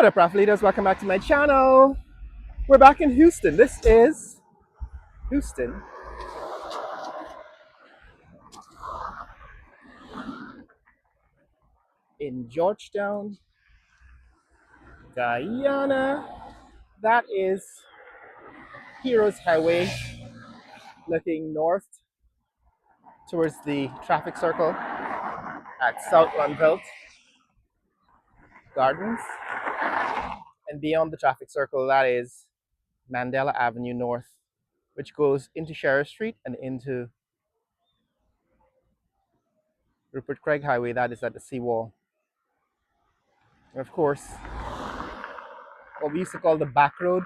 What up, athletes? Welcome back to my channel. We're back in Houston. This is Houston in Georgetown, Guyana. That is Heroes Highway looking north towards the traffic circle at South Runville Gardens. And beyond the traffic circle, that is Mandela Avenue North, which goes into Sheriff Street and into Rupert Craig Highway. That is at the seawall. And of course, what we used to call the back road,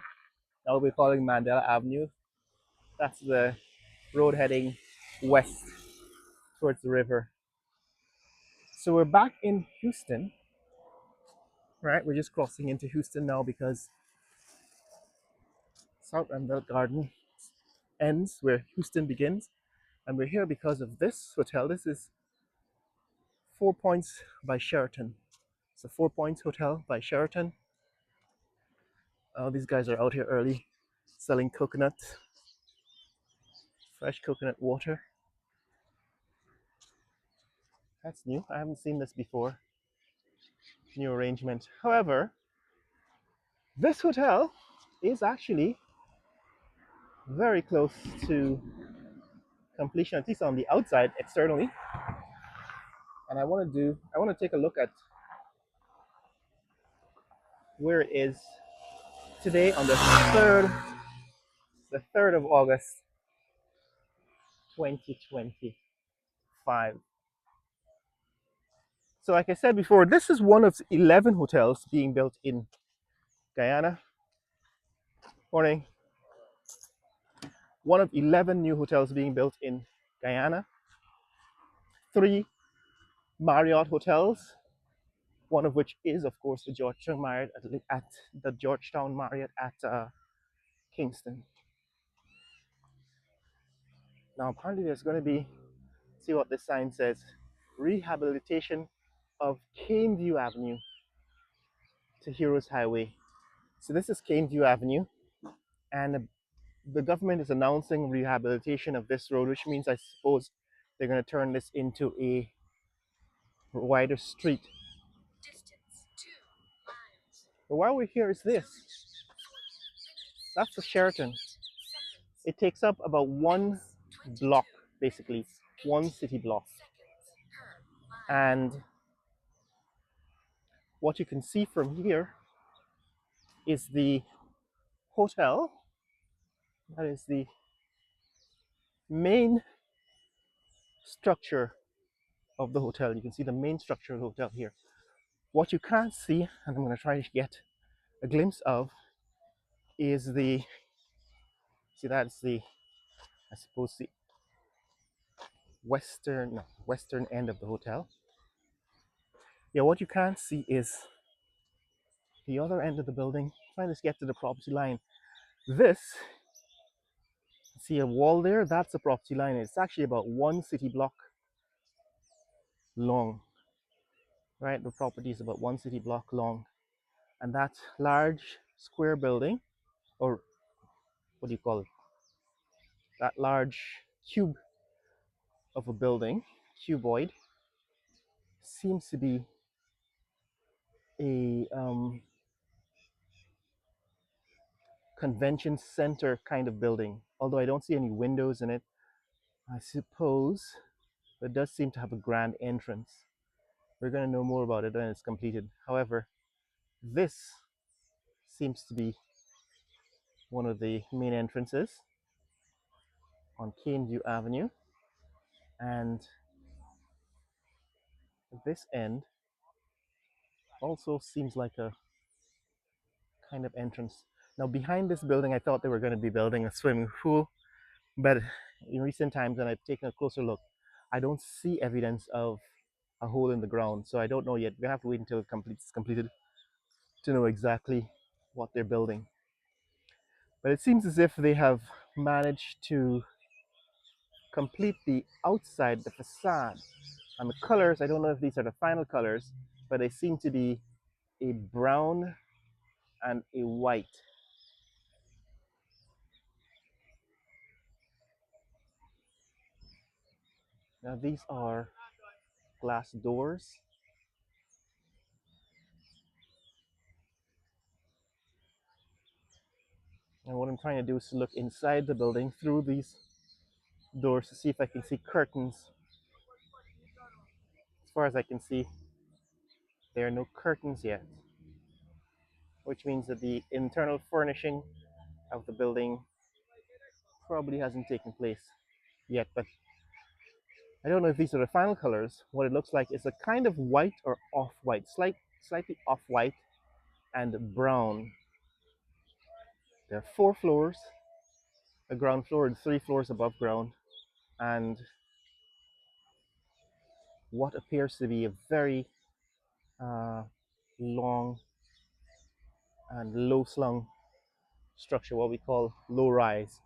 now we're calling Mandela Avenue. That's the road heading west towards the river. So we're back in Houston, right? We're just crossing into Houston now because South Randall Garden ends where Houston begins. And we're here because of this hotel. This is 4 Points by Sheraton. It's a 4 Points hotel by Sheraton. These guys are out here early selling coconut, fresh coconut water. That's new. I haven't seen this before. New arrangement. However, this hotel is actually very close to completion, at least on the outside, externally. And I want to take a look at where it is today on the 3rd of August, 2025. So like I said before, this is one of 11 hotels being built in Guyana. Morning. One of 11 new hotels being built in Guyana. 3 Marriott hotels, one of which is, of course, the Georgetown Marriott at Kingston. Now, apparently, there's going to be, see what this sign says, rehabilitation of Caneview Avenue to Heroes Highway. So this is Caneview Avenue, and the government is announcing rehabilitation of this road, which means I suppose they're going to turn this into a wider street. But while we're here, is this. That's the Sheraton. It takes up about one block, basically, one city block. And what you can see from here is the hotel. That is the main structure of the hotel. You can see the main structure of the hotel here. What you can't see, and I'm going to try to get a glimpse of, is the, see, that's the, I suppose, the western end of the hotel. Yeah, what you can't see is the other end of the building. Trying to get to the property line. This, see a wall there? That's the property line. It's actually about one city block long, right? The property is about one city block long. And that large square building, or what do you call it? That large cube of a building, cuboid, seems to be a convention center kind of building. Although I don't see any windows in it, I suppose it does seem to have a grand entrance. We're going to know more about it when it's completed. However, this seems to be one of the main entrances on Caneview Avenue. And this end also seems like a kind of entrance. Now, behind this building, I thought they were going to be building a swimming pool, but in recent times, when I've taken a closer look, I don't see evidence of a hole in the ground. So I don't know yet. We're going to have to wait until it's completed to know exactly what they're building. But it seems as if they have managed to complete the outside, the facade. And the colors, I don't know if these are the final colors, but they seem to be a brown and a white. Now these are glass doors. And what I'm trying to do is to look inside the building through these doors to see if I can see curtains. As far as I can see, there are no curtains yet, which means that the internal furnishing of the building probably hasn't taken place yet. But I don't know if these are the final colors. What it looks like is a kind of white or off-white, slightly off-white and brown. There are 4 floors, a ground floor and 3 floors above ground, and what appears to be a very uh, long and low-slung structure, what we call low-rise.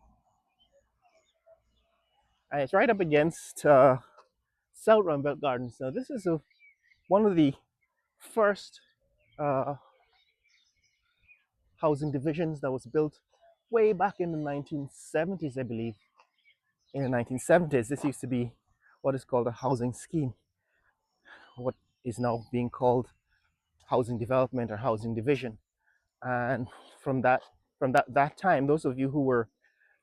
And it's right up against South Rumbelt Gardens. Now, this is one of the first uh, housing divisions that was built way back in the 1970s, I believe. In the 1970s, this used to be what is called a housing scheme, what is now being called housing development or housing division. And from that time, those of you who were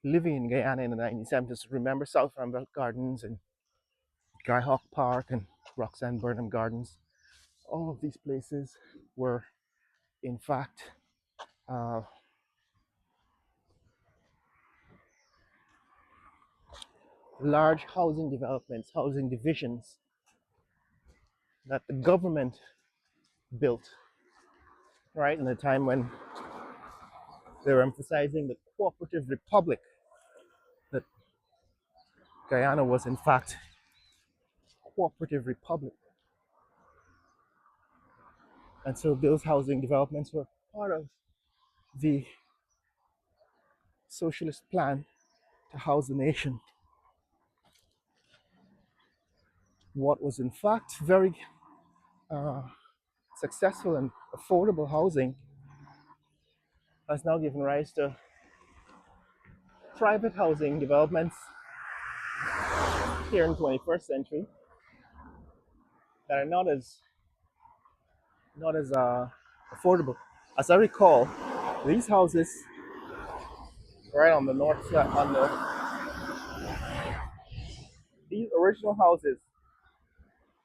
living in Guyana in the 1970s remember South Rumbelt Gardens and Skyhawk Park and Roxanne Burnham Gardens. All of these places were, in fact, uh, large housing developments, housing divisions that the government built, right, in the time when they were emphasizing the cooperative republic, that Guyana was, in fact, a cooperative republic. And so those housing developments were part of the socialist plan to house the nation. What was, in fact, very uh, successful and affordable housing has now given rise to private housing developments here in the 21st century that are not as affordable. As I recall, these houses right on the north side, these original houses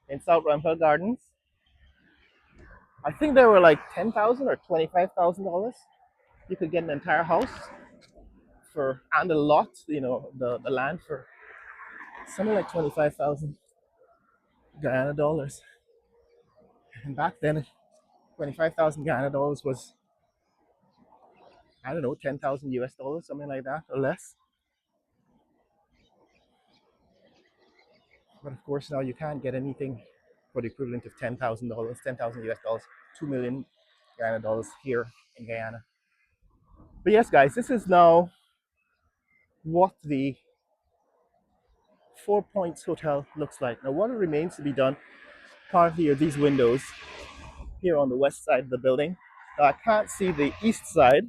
in South Rampart Gardens, I think they were like $10,000 or $25,000. You could get an entire house for and a lot, the land for something like 25,000 Guyana dollars. And back then, 25,000 Guyana dollars was, I don't know, 10,000 US dollars, something like that, or less. But of course, now you can't get anything for the equivalent of $10,000, 10,000 US dollars, 2 million Guyana dollars here in Guyana. But yes, guys, this is now what the Four Points Hotel looks like. Now, what remains to be done, partly are these windows here on the west side of the building. Now, I can't see the east side,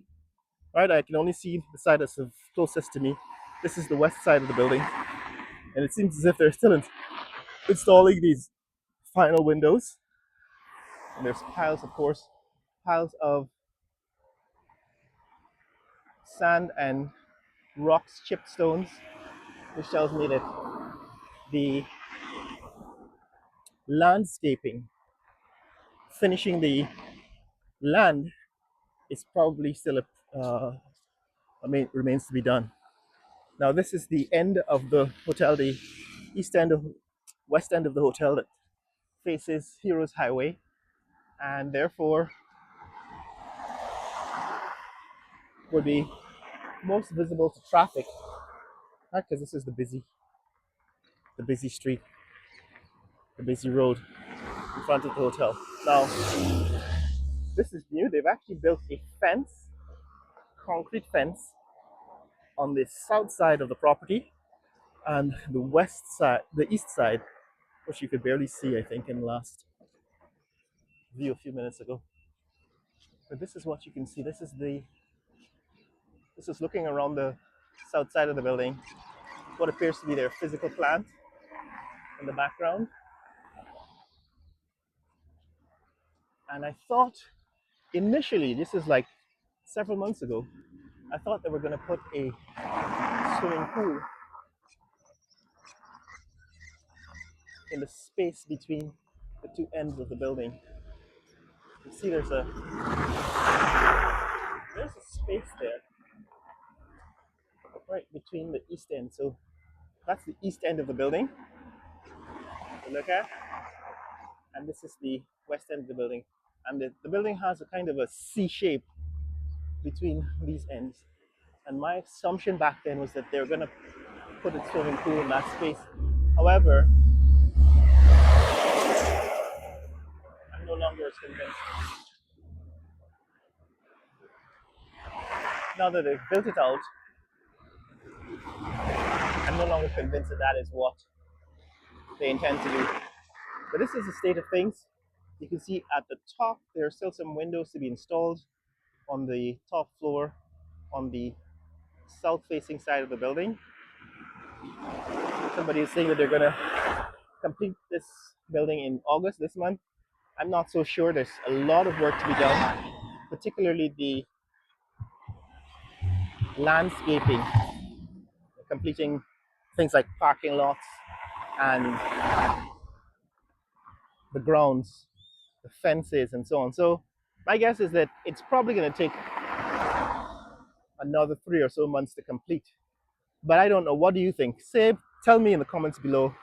right? I can only see the side that's closest to me. This is the west side of the building, and it seems as if they're still installing these final windows. And there's piles, of course, piles of sand and rocks, chipped stones, which tells me that the landscaping, finishing the land, is probably still remains to be done. Now, this is the end of the hotel, the west end of the hotel that faces Heroes Highway, and therefore would be most visible to traffic, right? Because this is the busy street, the busy road in front of the hotel. Now, this is new. They've actually built a fence, concrete fence, on the south side of the property, and the east side, which you could barely see, I think, in the last view a few minutes ago. But this is what you can see. This is looking around the south side of the building. What appears to be their physical plant in the background. And I thought initially, this is like several months ago, I thought they were going to put a swimming pool in the space between the two ends of the building. You see, there's a space there right between the east end. So that's the east end of the building to look at, and this is the west end of the building. And the building has a kind of a C shape between these ends. And my assumption back then was that they were going to put a swimming pool in that space. However, I'm no longer as convinced. Now that they've built it out, I'm no longer convinced that that is what they intend to do. But this is the state of things. You can see at the top there are still some windows to be installed on the top floor on the south facing side of the building. Somebody is saying that they're going to complete this building in August this month. I'm not so sure. There's a lot of work to be done, particularly the landscaping, completing things like parking lots and the grounds, the fences, and so on. So my guess is that it's probably going to take another 3 or so months to complete. But I don't know. What do you think? Tell me in the comments below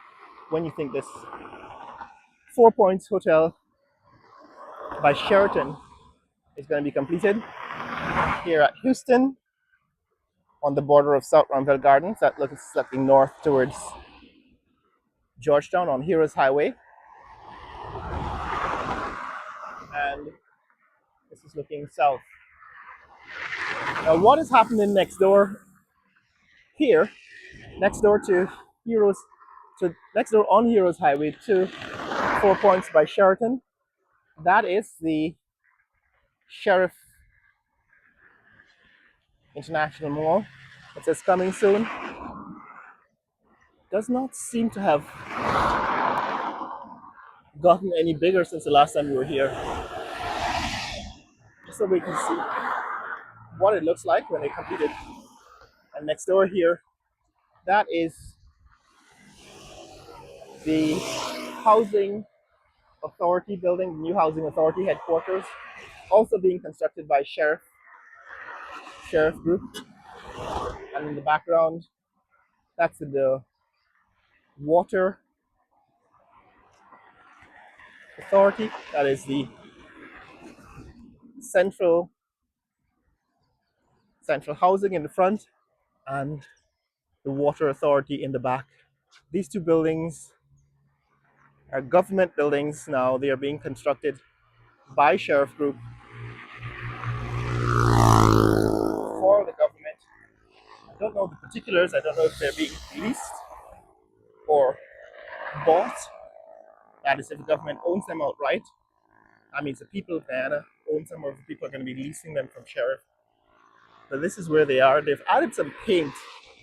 when you think this 4 Points Hotel by Sheraton is going to be completed here at Houston on the border of South Ramville Gardens. That looks looking north towards Georgetown on Heroes Highway. And this is looking south. Now, what is happening next door here, next door to Heroes, next door on Heroes Highway to 4 Points by Sheraton? That is the Sheriff International Mall. It says coming soon. Does not seem to have gotten any bigger since the last time we were here. Just so we can see what it looks like when they complete it. And next door here, that is the Housing Authority building, the new Housing Authority headquarters, also being constructed by Sheriff Group. And in the background, that's the Water Authority. That is the central housing in the front and the Water Authority in the back. These two buildings are government buildings now. They are being constructed by Sheriff Group for the government. I don't know the particulars. I don't know if they're being leased or bought. That is, if the government owns them outright. That means the people of Guyana own them, or the people are going to be leasing them from Sheriff. But this is where they are. They've added some paint.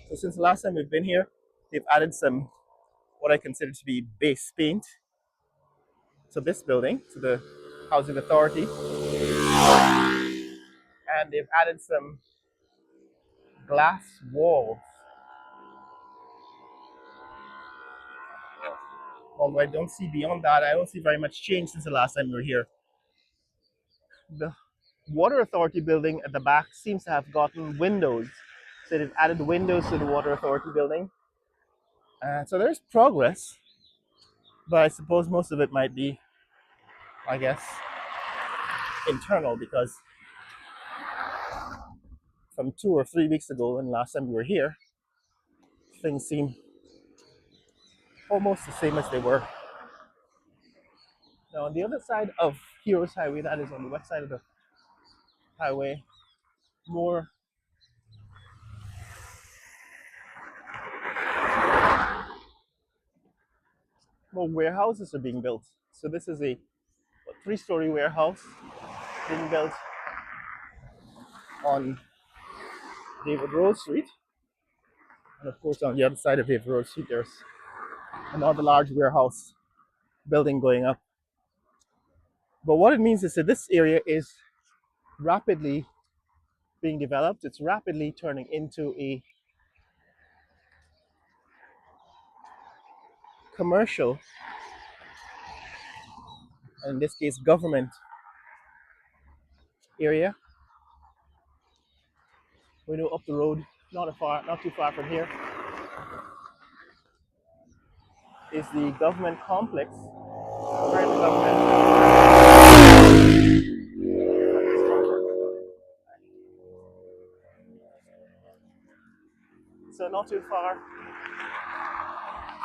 So since the last time we've been here, they've added some what I consider to be base paint to this building, to the Housing Authority. And they've added some glass walls. Although I don't see beyond that, I don't see very much change since the last time we were here. The Water Authority building at the back seems to have gotten windows. So they've added windows to the Water Authority building. So there's progress, but I suppose most of it might be, I guess, internal, because from 2 or 3 weeks ago, and last time we were here, things seem almost the same as they were. Now, on the other side of Heroes Highway, that is on the west side of the highway, more warehouses are being built. So this is a 3-story warehouse being built on David Road Street, and of course on the other side of David Road Street, there's another large warehouse building going up. But what it means is that this area is rapidly being developed. It's rapidly turning into a commercial, in this case, government area. We know up the road, not too far from here, is the government complex. Where the government. So not too far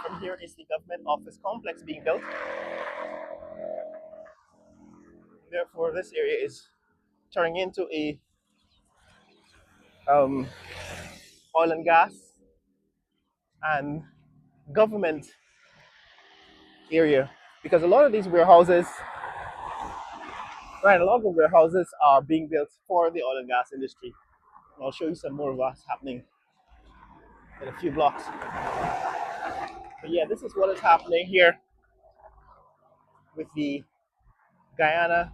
from here is the government office complex being built. Therefore, this area is turning into a um, oil and gas and government area, because a lot of these warehouses, right, a lot of the warehouses are being built for the oil and gas industry. And I'll show you some more of what's happening in a few blocks. But yeah, this is what is happening here with the Guyana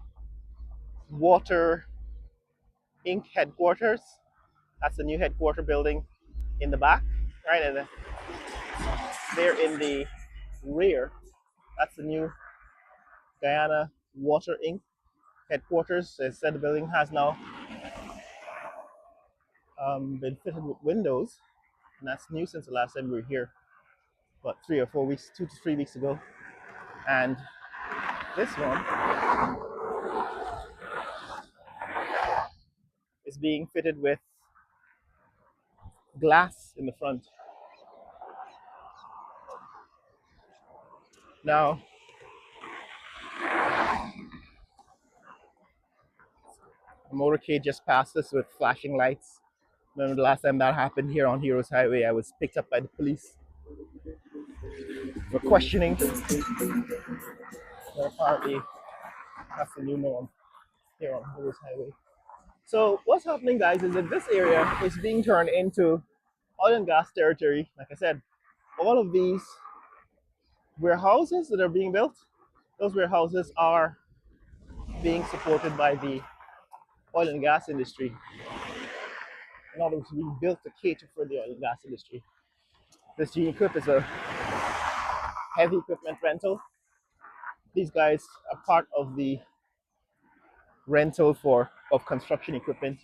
Water Inc. headquarters. That's the new headquarter building in the back, right? And there in the rear, that's the new Guyana Water Inc. headquarters. As I said, the building has now been fitted with windows, and that's new since the last time we were here, about 3 or 4 weeks, 2 to 3 weeks ago. And this one is being fitted with glass in the front. Now, a motorcade just passed us with flashing lights. Remember the last time that happened here on Heroes Highway, I was picked up by the police for questioning. But apparently, that's the new norm here on Heroes Highway. So what's happening, guys, is that this area is being turned into oil and gas territory. Like I said, all of these warehouses that are being built, those warehouses are being supported by the oil and gas industry. In other words, being built to cater for the oil and gas industry. This Genie Equip is a heavy equipment rental. These guys are part of the rental of construction equipment